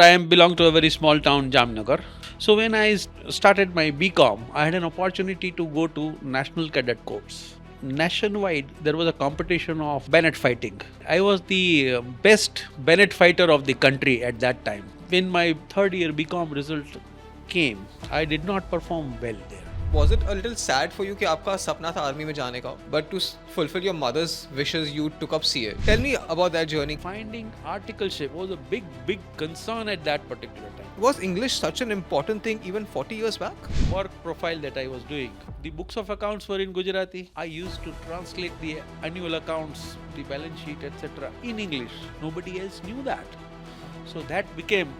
I belong to a very small town, Jamnagar. So when I started my BCom, I had an opportunity to go to National Cadet Corps. Nationwide, there was a competition of bayonet fighting. I was the best bayonet fighter of the country at that time. When my third year BCom result came, I did not perform well there. Was it a little sad for you कि आपका सपना था army में जाने का, but to fulfill your mother's wishes, you took up CA? Tell me about that journey. Finding articleship was a big concern at that particular time. Was English such an important thing even 40 years back? Work profile that I was doing. The books of accounts were in Gujarati. I used to translate the annual accounts, the balance sheet, etc. in English. Nobody else knew that. So that became.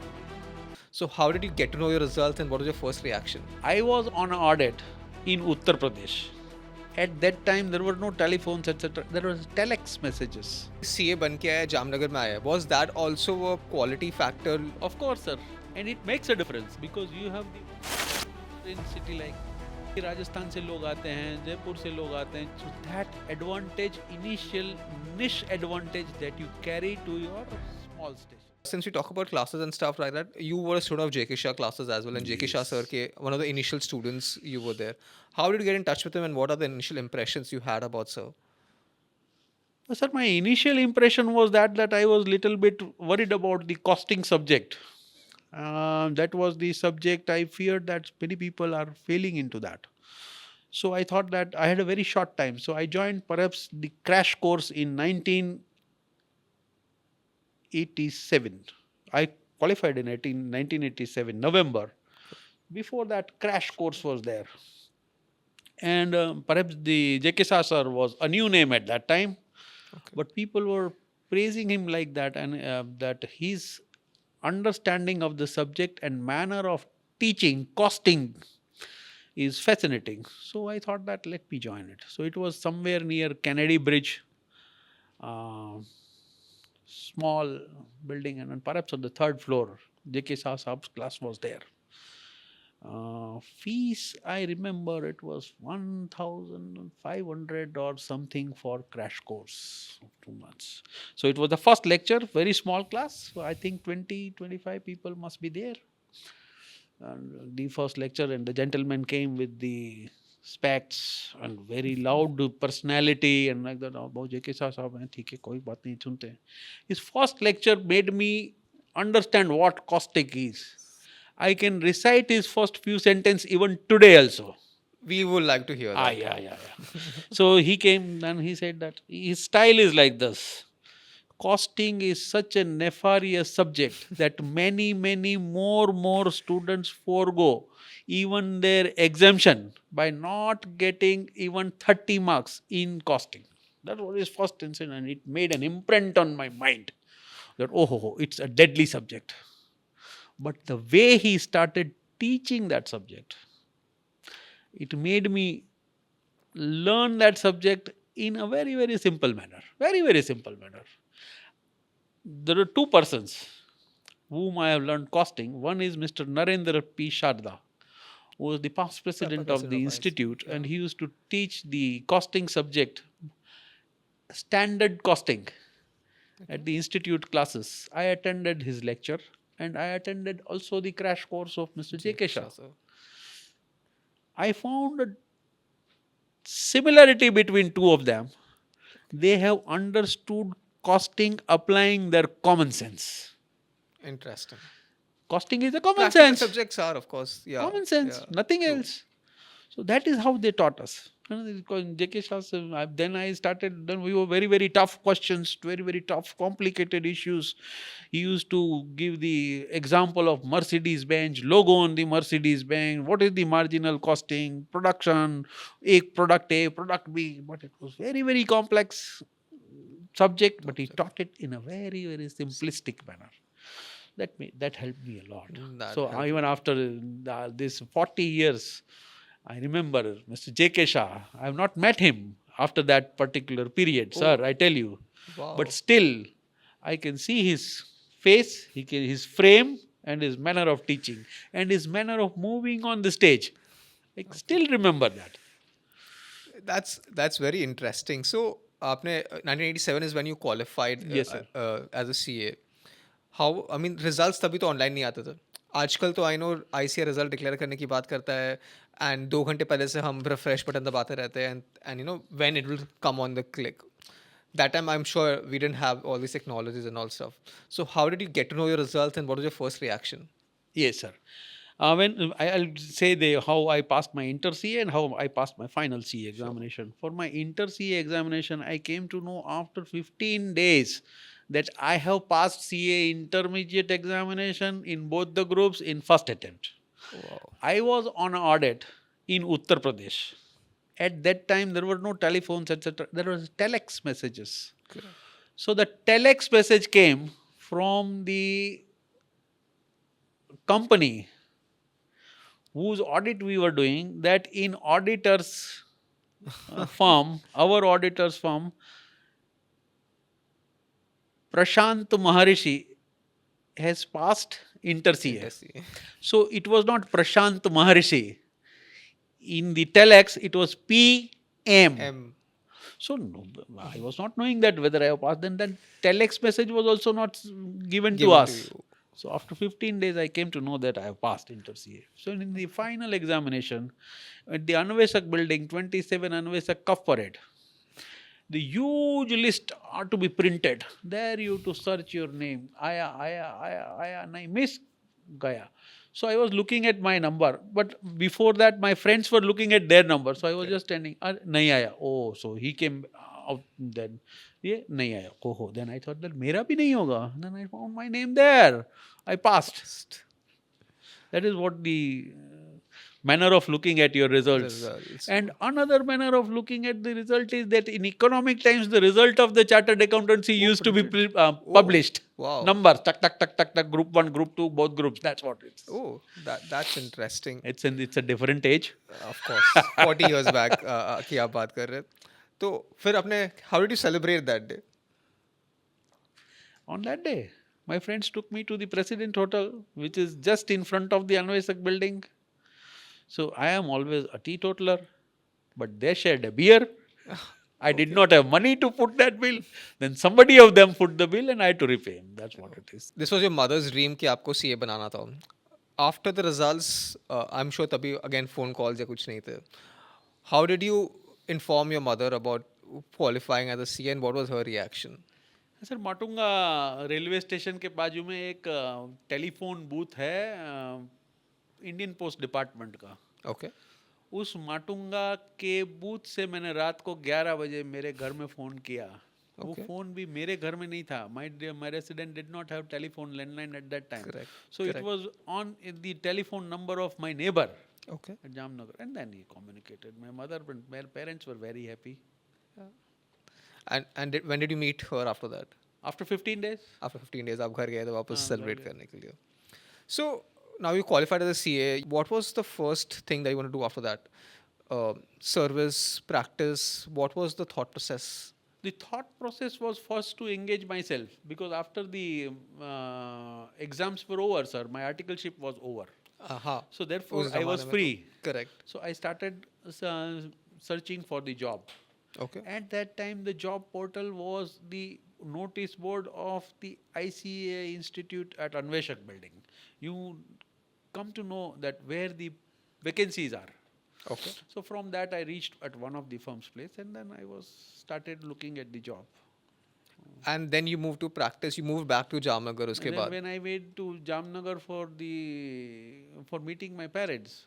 So how did you get to know your results and what was your first reaction? I was on an audit in Uttar Pradesh. At that time, there were no telephones, etc. There was telex messages. CA बन के आया जामनगर में आया. Was that also a quality factor? Of course, sir. And it makes a difference because you have the in city like Rajasthan से लोग आते हैं, जयपुर से लोग आते हैं. So that advantage, initial niche advantage that you carry to your small station. Since we talk about classes and stuff like that, you were a student of JK Shah classes as well, and JK Shah sir, ke, one of the initial students, you were there. How did you get in touch with him, and what are the initial impressions you had about sir? Sir, my initial impression was that I was little bit worried about the costing subject. That was the subject I feared that many people are failing into that. So I thought that I had a very short time. So I joined perhaps the crash course in 1987. I qualified in 1987, November. Before that, crash course was there. And perhaps the J.K. Shah sir was a new name at that time. Okay. But people were praising him like that, and that his understanding of the subject and manner of teaching, costing is fascinating. So I thought that let me join it. So it was somewhere near Kennedy Bridge, small building, and perhaps on the third floor, J.K. Shah Saab's class was there. Fees, I remember it was 1,500 or something for crash course of 2 months. So it was the first lecture, very small class. So I think 20-25 people must be there. And the first lecture, and the gentleman came with the specs and very loud personality and like that. Oh, JK साहब हैं, ठीक है, कोई बात नहीं, सुनते हैं. His first lecture made me understand what caustic is. I can recite his first few sentences even today also. We would like to hear that. Yeah. So he came and he said that his style is like this. Costing is such a nefarious subject that many more students forego even their exemption by not getting even 30 marks in costing. That was his first incident, and it made an imprint on my mind that, it's a deadly subject. But the way he started teaching that subject, it made me learn that subject in a very simple manner. Very simple manner. There are two persons whom I have learned costing. One is Mr. Narendra P. Sharda, who was the past president of the institute, and he used to teach the costing subject, standard costing, at the institute classes. I attended his lecture, and I attended also the crash course of Mr. J.K. Shah. I found a similarity between two of them. They have understood costing applying their common sense. Interesting. Costing is a common Practical sense. subjects are, of course, yeah. Common sense, nothing else. So that is how they taught us. JK Shah, then we were very tough questions, very tough, complicated issues. He used to give the example of Mercedes-Benz, logo on the Mercedes-Benz, what is the marginal costing, production, product A, product B. But it was very complex subject, but he taught it in a very simplistic manner. That helped me a lot. So even after this 40 years, I remember Mr. J.K. Shah. I have not met him after that particular period, sir, I tell you. Wow. But still, I can see his face, his frame, and his manner of teaching, and his manner of moving on the stage. I still remember that. That's very interesting. So, 1987 is when you qualified Yes, sir. as a CA. How I mean results तभी तो online नहीं आते थे. आजकल तो I know ICA result declare करने की बात करता है एंड 2 घंटे पहले से हम रिफ्रेश बटन दबाते रहते हैं and you know when it will come on the click. That time I'm sure we didn't have all these technologies and all stuff. So how did you get to know your results and what was your first reaction? Yes, sir. When I'll say how I passed my inter CA and how I passed my final CA Sure. examination. For my inter CA examination, I came to know after 15 days that I have passed CA intermediate examination in both the groups in first attempt. Wow. I was on an audit in Uttar Pradesh. At that time, there were no telephones, etc. There was telex messages. Correct. So the telex message came from the company whose audit we were doing, that in auditors firm, our auditors firm, Prashant Maharshi has passed inter CA. Interesting. So it was not Prashant Maharshi. In the telex, it was PM. M So no, I was not knowing that whether I have passed. Then that telex message was also not given to given to us. you. So after 15 days, I came to know that I have passed inter CA. So in the final examination, at the Anvesak building, 27 Anvesak Cuff Parade, the huge list are to be printed. There you to search your name. Aya, and I miss Gaya. So I was looking at my number, but before that, my friends were looking at their number. So I was just standing. Nahi aaya. Oh, so he came out then. Yeah, nahi aaya. Koho. Then I thought that mera bhi nahi hoga. Then I found my name there. I passed. That is what the manner of looking at your results. Results. And another manner of looking at the result is that in economic times, the result of the chartered accountancy Oh, used to be printed. Oh, published. wow. Numbers, tuck, tuck, tuck, tuck, tuck, group one, group two, both groups. That's what it is. Oh, that's interesting. It's a different age. Of course, 40 years back की आप बात कर रहे हैं. तो फिर आपने how did you celebrate that day? On that day, my friends took me to the President Hotel, which is just in front of the Anvesak building. So I am always a teetotaler, but they shared a beer. I did not have money to put that bill. Then somebody of them put the bill and I had to repay him. That's what it is. This was your mother's dream कि आपको CA बनाना था. After the results, I'm sure तभी again phone calls या कुछ नहीं थे. How did you inform your mother about qualifying as a CA and what was her reaction? Sir Matunga railway station के बाजू में एक टेलीफोन बूथ है इंडियन पोस्ट डिपार्टमेंट का. Okay. उस माटुंगा के बूथ से मैंने रात को 11 बजे मेरे घर में फ़ोन किया. वो Okay. फ़ोन भी मेरे घर में नहीं था. My resident did not have telephone landline at that time. Correct. So it Correct. was on the telephone number of my neighbor Okay. at Jamnagar. And then he communicated. My parents were very happy. And when did you meet her after that? After 15 days. After 15 days आप घर गए थे वापस हाँ, celebrate घर गए. करने के लिए. So now you qualified as a CA. What was the first thing that you want to do after that? Service, practice. What was the thought process? The thought process was first to engage myself because after the exams were over, sir, my articleship was over. Aha. So therefore, उस I was ज़माने में तो- free. Correct. So I started searching for the job. Okay. At that time, the job portal was the notice board of the ICA Institute at Anveshak building. You come to know that where the vacancies are. Okay. So from that, I reached at one of the firm's place, and then I was started looking at the job. And then you moved to practice. You moved back to Jamnagar उसके And then बाद. when I went to Jamnagar for meeting my parents,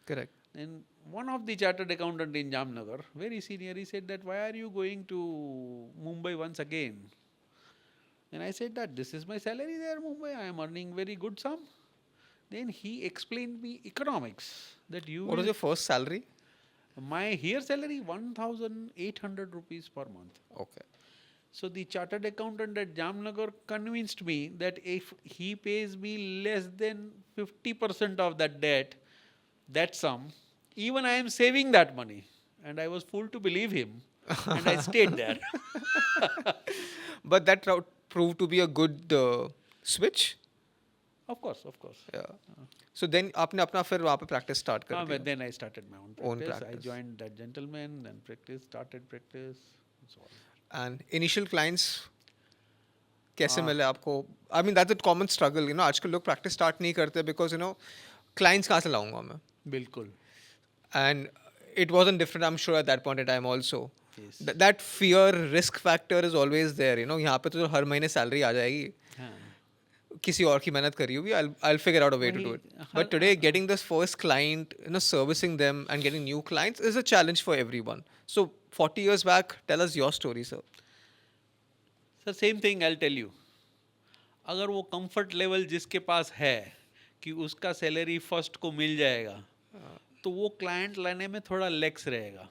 Correct. and one of the chartered accountant in Jamnagar, very senior, he said that why are you going to Mumbai once again? And I said that this is my salary there, Mumbai. I am earning very good sum. Then he explained me economics that you. What was your first salary? My here salary 1,800 rupees per month. Okay. So the chartered accountant at Jamnagar convinced me that if he pays me less than 50% of that debt, that sum, even I am saving that money. And I was fool to believe him. And I stayed there. But that route proved to be a good switch. Of course, of course. Yeah. So then आपने अपना फिर वहाँ पे practice start कर But दिया. then I started my own Own practice. I practice. joined that gentleman, then started practice, and so on. And initial clients, कैसे मिले आपको? I mean that's a common struggle, you know, आजकल लोग practice start नहीं करते because you know clients कहाँ से लाऊंगा मैं? बिल्कुल। And it wasn't different, I'm sure, at that point in time also. Yes. That fear risk factor is always there, you know. यहाँ पे तो हर महीने सैलरी आ जाएगी, हाँ, किसी और की मेहनत करी होगी, I'll figure out a way to वही do it. Her But today getting this first client, you know, servicing them and getting new clients is a challenge for everyone. So 40 years back, tell us your story, sir. Sir same thing I tell you. अगर वो comfort level जिसके पास है कि उसका salary first को मिल जाएगा, तो वो क्लाइंट लाने में थोड़ा लेक्स रहेगा।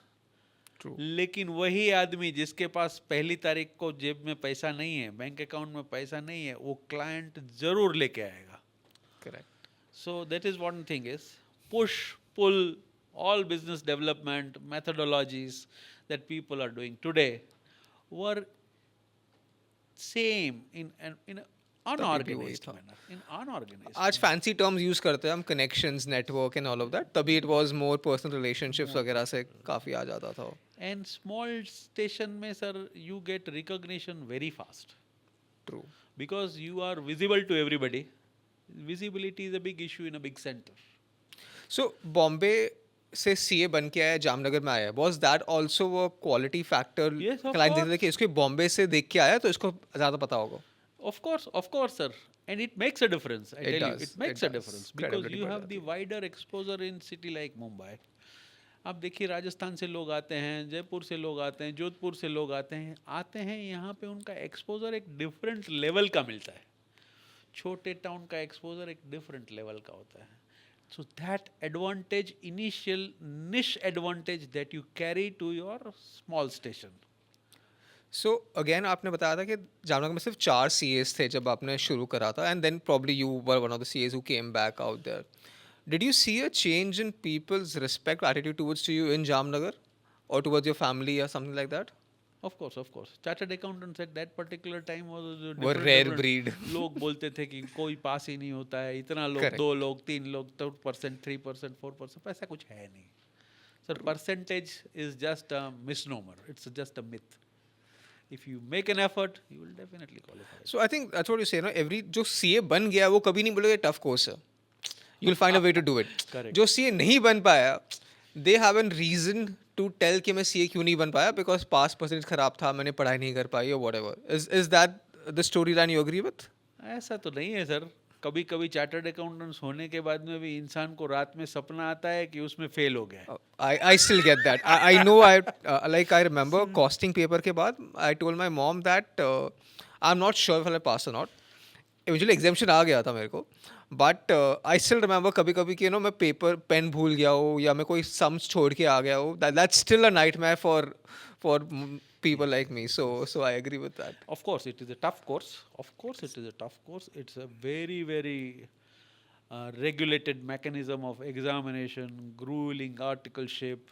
True. लेकिन वही आदमी जिसके पास पहली तारीख को जेब में पैसा नहीं है, बैंक अकाउंट में पैसा नहीं है, वो क्लाइंट जरूर लेके आएगा। Correct. So that is one thing is push pull all business development methodologies that people are doing today were same in an तभी भी वही unorganized था. manner, in unorganized आज फैंसी टर्म्स यूज करते हैं हम, connections, network and all of that. तभी it was more personal relationships वगैरह से काफी आ जाता था. and small station में sir you get recognition very fast true. because you are visible to everybody. Visibility is a big issue in a big center. सो बॉम्बे से CA बन के आया, जामनगर में आया, was that also a quality factor? Yes, of client course. देखते कि इसको बॉम्बे से देख के आया तो इसको ज्यादा पता होगा. Of course, sir. And it makes a difference. I It tell does, you, it makes it a does. difference because Credibility you बढ़ have जाती the है. wider exposure in city like Mumbai. आप देखिए राजस्थान से लोग आते हैं, जयपुर से लोग आते हैं, जोधपुर से लोग आते हैं यहाँ पे उनका एक्सपोजर एक डिफरेंट लेवल का मिलता है। छोटे टाउन का एक्सपोजर एक डिफरेंट लेवल का होता है। So that advantage, initial niche advantage that you carry to your small station. So again आपने बताया था कि जामनगर में सिर्फ 4 सीएस थे जब आपने शुरू करा था, and then probably you were one of the CAs who came back out there. Did you see a change in people's respect, attitude towards you in Jamnagar और टुवर्ड्स योर फैमिली या something like that? Of course. Chartered accountants at that particular time was a वो rare breed. लोग बोलते थे कि कोई पास ही नहीं होता है, इतना लोग, Correct. 2 लोग, 3 लोग, 2%, 3%, 4%, ऐसा कुछ है नहीं। Sir percentage is just a misnomer, it's just a myth. If you make an effort you will definitely qualify. So I think that's what you say, no, every जो सीए बन गया वो कभी नहीं बोलेगा टफ कोर्स है, you will find a way to do it. Correct. जो CA नहीं बन पाया, they have an reason to tell कि मैं सीए क्यों नहीं बन पाया, बिकॉज पास परसेंटेज खराब था, मैंने पढ़ाई नहीं कर पाई, और whatever. Is that the story line you agree with? ऐसा तो नहीं है सर। कभी कभी चार्टर्ड अकाउंटेंट्स होने के बाद में भी इंसान को रात में सपना आता है कि उसमें फेल हो गया है। I still get that. I know, like I remember costing paper के बाद I told my mom that I'm not sure if I'll pass or not. Eventually exemption आ गया था मेरे को, but I still remember कभी कभी कि, you know, मैं पेपर पेन भूल गया हो या मैं कोई सम्स छोड़ के आ गया हो. That's still a nightmare for people like me. So I agree with that. Of course, it is a tough course. Of course, it is a tough course. It's a very, very regulated mechanism of examination, grueling articleship.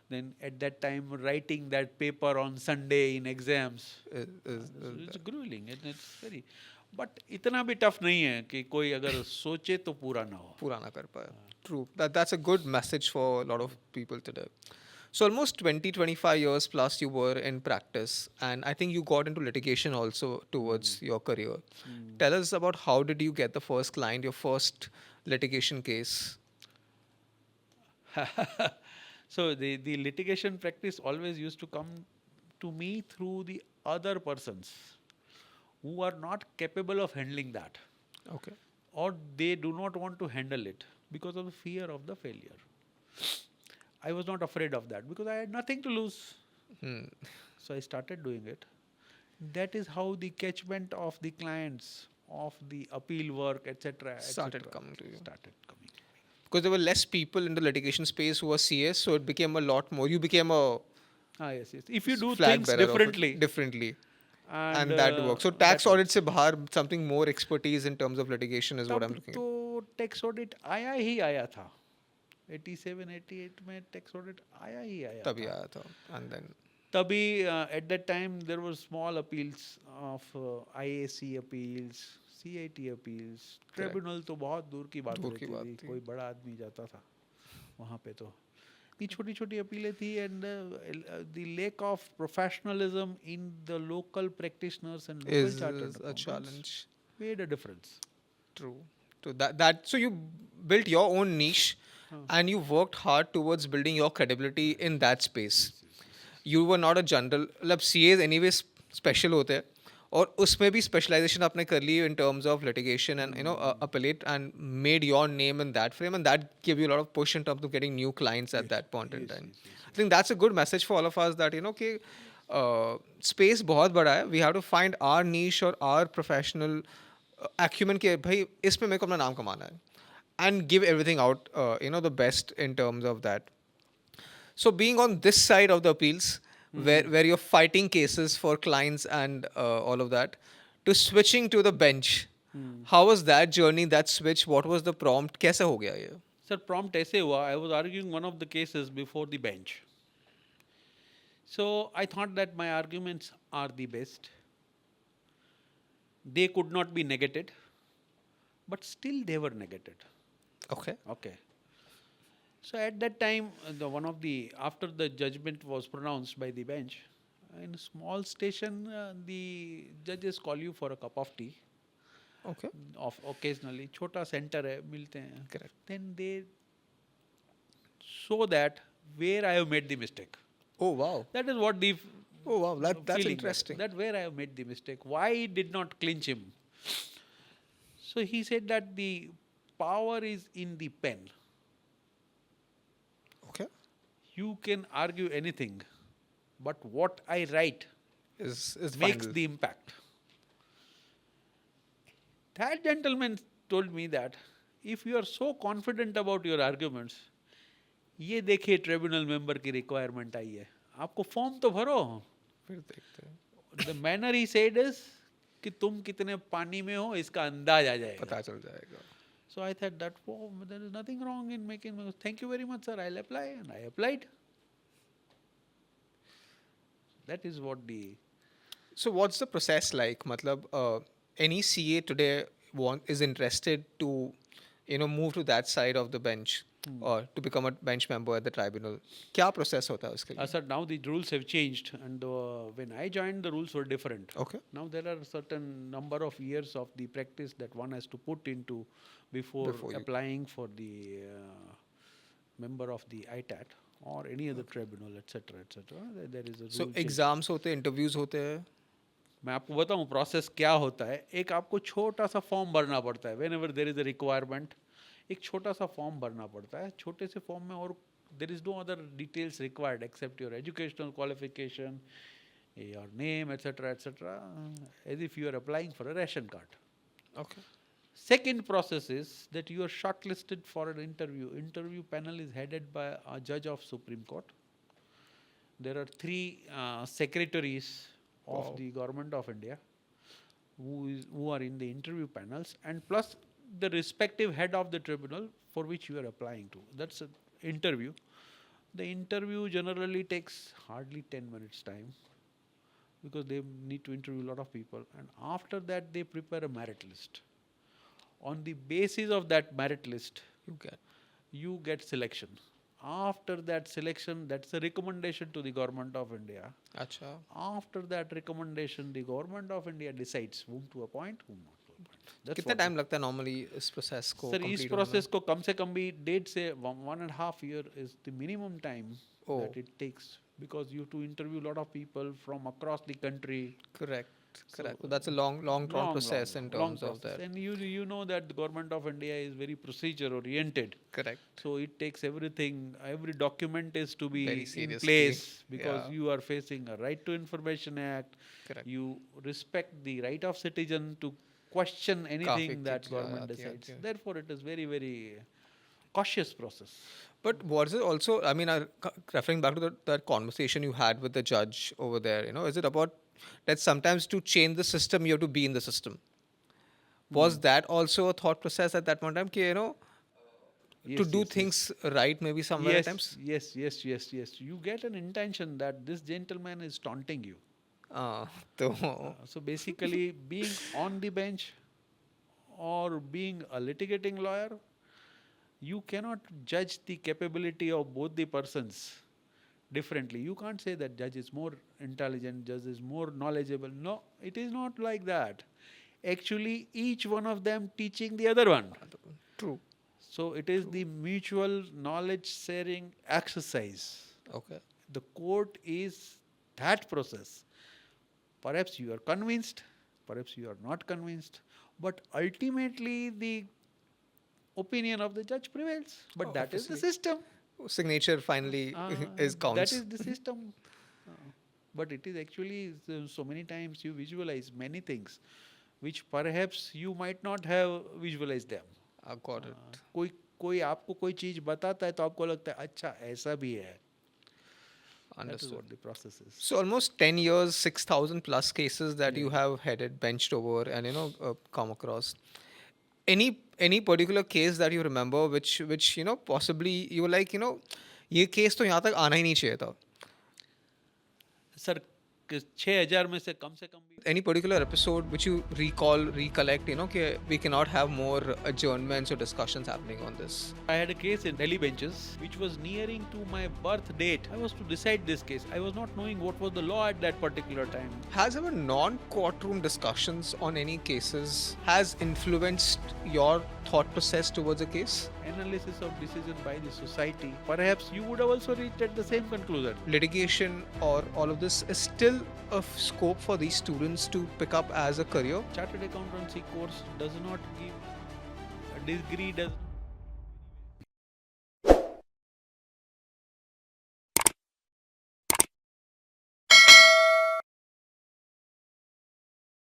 Then at that time, writing that paper on Sunday in exams. It's grueling and it's very. But इतना भी tough नहीं है कि कोई अगर सोचे तो पूरा ना हो। पूरा ना कर पाया. True. That's a good message for a lot of people today. So almost 20-25 years plus you were in practice, and I think you got into litigation also towards your career. Tell us about how did you get the first client, your first litigation case? So the litigation practice always used to come to me through the other persons who are not capable of handling that, Okay. or they do not want to handle it because of the fear of the failure. I was not afraid of that because I had nothing to lose. So I started doing it. That is how the catchment of the clients, of the appeal work, etc., Started coming to you. started coming. Because there were less people in the litigation space who were CS, so it became a lot more. You became a Yes. If you do flag things bearer differently, and that works. So tax audit से बाहर something more expertise in terms of litigation is what I'm तब looking at. तो tax audit आया ही आया था। 87, 88 में tax audit आया ही आया तभी था। आया था, and then तभी at that time there were small appeals of IAC appeals, CIT appeals. Tribunal तो बहुत दूर की बात दूर की रहती बात थी, थी. कोई बड़ा आदमी जाता था वहाँ पे तो। ये छोटी छोटी अपीलें थी, and the lack of professionalism in the local practitioners and local chartered Is a accountants challenge. made a difference. True. To that. So you built your own niche, Huh. and you worked hard towards building your credibility in that space. Yes, yes, yes, yes. You were not a general. मतलब CAs anyway special होते हैं, और उसमें भी specialization आपने कर ली in terms of litigation and appellate, and made your name in that frame, and that gave you a lot of push in terms of getting new clients at Yes, that point in yes, time. yes, yes, I think that's a good message for all of us that कि space बहुत बड़ा है. We have to find our niche or our professional acumen के भाई इसमें मेरे को अपना नाम कमाना है, and give everything out the best in terms of that. So being on this side of the appeals, where you're fighting cases for clients and all of that, to switching to the bench, how was that journey? That switch? What was the prompt? कैसे हो गया ये? Sir, prompt ऐसे हुआ, I was arguing one of the cases before the bench. So I thought that my arguments are the best. They could not be negated, but still they were negated. Okay. Okay. So at that time, after the judgment was pronounced by the bench, in a small station, the judges call you for a cup of tea. Okay. Of occasionally, छोटा center है, मिलते हैं. Correct. Then they show that where I have made the mistake. Oh wow. That is what the Oh wow. That's feeling interesting. that where I have made the mistake. Why it did not clinch him? So he said that the power is in the pen. Okay. You can argue anything, but what I write Is makes final. the impact. That gentleman told me that if you are so confident about your arguments, ये देखिए tribunal member की requirement आई है, आपको form तो भरो. फिर देखते हैं. The manner he said is कि तुम कितने पानी में हो इसका अंदाज आ जाएगा. पता चल जाएगा. So I thought that there is nothing wrong in making. Thank you very much, sir. I'll apply, and I applied. That is what the. So what's the process like? मतलब any CA today is interested to move to that side of the bench or to become a bench member at the tribunal. क्या process होता है उसके लिए? Sir, now the rules have changed, and when I joined, the rules were different. Okay. Now there are certain number of years of the practice that one has to put into before Before you- applying for the member of the ITAT or any other tribunal, etc., etc. There is a So rule change. exams होते हैं, interviews होते हैं. मैं आपको बताऊं process क्या होता है. एक आपको छोटा सा फॉर्म भरना पड़ता है. Whenever there is a requirement, एक छोटा सा फॉर्म भरना पड़ता है. छोटे से फॉर्म में और there is no other details required except your educational qualification, your name, etcetera etcetera, as if you are applying for a ration card. Okay. Second process is that you are shortlisted for an interview. Interview panel is headed by a judge of Supreme Court. There are three secretaries of Wow. the government of India who are in the interview panels, and plus the respective head of the tribunal for which you are applying to. That's an interview. The interview generally takes hardly 10 minutes time because they need to interview a lot of people, and after that they prepare a merit list. On the basis of that merit list, you get selection. After that selection, that's a recommendation to the government of India. अच्छा. After that recommendation, the government of India decides whom to appoint, whom not to appoint. That's कितना what time लगता है normally इस process को Sir, इस complete होने process में? को कम से कम भी 1.5 से 1.5 year is the minimum time Oh. that it takes, because you have to interview a lot of people from across the country. Correct. Correct. So, So that's a long drawn process in long terms of process. that. And you know that the government of India is very procedure oriented. Correct. So it takes everything, every document is to be Very in seriously. place, because Yeah. you are facing a Right to Information Act. Correct. You respect the right of citizen to question anything काफी that चीज़ें government आती हैं, decides. आती हैं. Therefore, it is very, very cautious process. But was it also, I mean, referring back to that conversation you had with the judge over there, is it about that sometimes to change the system, you have to be in the system? Was that also a thought process at that point in time, कि, to Yes, do yes, things right maybe somewhere at times? yes. You get an intention that this gentleman is taunting you. तो So basically, being on the bench or being a litigating lawyer, You cannot judge the capability of both the persons differently. You can't say that judge is more intelligent, judge is more knowledgeable. No, it is not like that. Actually, each one of them teaching the other one. True. So it is the mutual knowledge sharing exercise. Okay. The court is that process. Perhaps you are convinced, perhaps you are not convinced, but ultimately the opinion of the judge prevails. But that is the Obviously. system. Signature finally is That counts. is the system. But it is actually so many times you visualize many things which perhaps you might not have visualized them. I got it. कोई कोई आपको कोई चीज बताता है तो आपको लगता है अच्छा ऐसा भी है. That is Understood. what the process is. So almost 10 years, 6,000 plus cases that you have headed, benched over, and come across. Any particular case that you remember, which possibly you were like, ये case तो यहाँ तक आना ही नहीं चाहिए था. Sir 6,000 में से कम भी. Any particular episode which you recollect, कि we cannot have more adjournments or discussions happening on this. I had a case in Delhi benches which was nearing to my birth date. I was to decide this case. I was not knowing what was the law at that particular time. Has our non-courtroom discussions on any cases has influenced your thought process towards a case? Analysis of decision by the society. Perhaps you would have also reached at the same conclusion. Litigation or all of this is still a scope for these students to pick up as a career? Chartered accountancy course does not give a degree, does